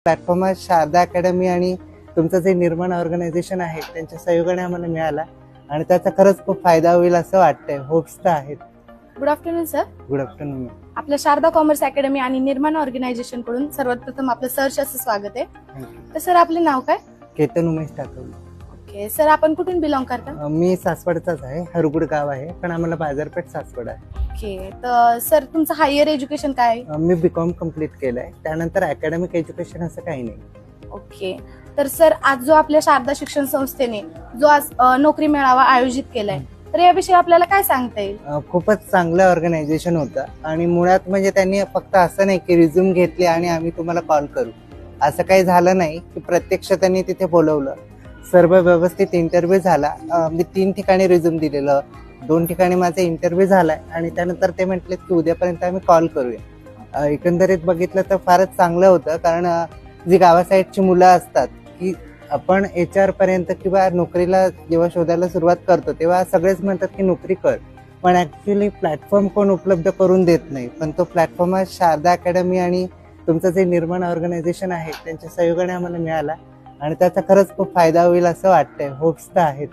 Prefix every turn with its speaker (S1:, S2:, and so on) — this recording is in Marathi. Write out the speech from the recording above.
S1: प्लॅटफॉर्म शारदा अकॅडमी आणि तुमचं जे निर्माण ऑर्गनायझेशन आहे त्यांच्या सहयोगाने आम्हाला मिळाला आणि त्याचा खरंच खूप फायदा होईल असं वाटतंय. होप्स तर आहेत.
S2: Good afternoon sir.
S1: Good afternoon.
S2: आपल्या शारदा कॉमर्स अकॅडमी आणि निर्माण ऑर्गनायझेशन कडून सर्वात प्रथम आपलं सहर्ष असं स्वागत आहे. तर सर आपले नाव काय?
S1: केतन उमेश टाकवले.
S2: ओके सर, आपण कुठून बिलॉंग करता?
S1: मी सासवडचाच आहे. हरगुड गाव आहे, पण आम्हाला बाजारपेठ सासवड आहे.
S2: ओके, तर सर तुमचं हायर एज्युकेशन काय आहे?
S1: मी बीकॉम कम्प्लीट केलंय. त्यानंतर अकॅडमिक एज्युकेशन असं काही नाही.
S2: ओके, तर सर आज जो आपल्या शारदा शिक्षण संस्थेने जो आज नोकरी मेळावा आयोजित केलाय, तर याविषयी आपल्याला काय सांगता येईल?
S1: खूपच चांगलं ऑर्गनायझेशन होतं आणि मुळात म्हणजे त्यांनी फक्त असं नाही की रिझ्यूम घेतली आणि आम्ही तुम्हाला कॉल करू, असं काही झालं नाही. की प्रत्यक्ष त्यांनी तिथे बोलवलं, सर्व व्यवस्थित इंटरव्ह्यू झाला. मी 3 ठिकाणी रिझ्यूम दिलेलं, 2 ठिकाणी माझा इंटरव्ह्यू झालाय आणि त्यानंतर ते म्हटले की उद्यापर्यंत आम्ही कॉल करूया. एकंदरीत बघितलं तर फारच चांगलं होतं, कारण जी गावासाईडची मुलं असतात की आपण HR पर्यंत किंवा नोकरीला जेव्हा शोधायला सुरुवात करतो तेव्हा सगळेच म्हणतात की नोकरी कर, पण ऍक्च्युली प्लॅटफॉर्म कोण उपलब्ध करून देत नाही. पण तो प्लॅटफॉर्म शारदा अकॅडमी आणि तुमचं जे निर्माण ऑर्गनायझेशन आहे त्यांच्या सहयोगाने आम्हाला मिळाला आणि त्याचा खरंच खूप फायदा होईल असं वाटतंय. होप्स तर आहेत.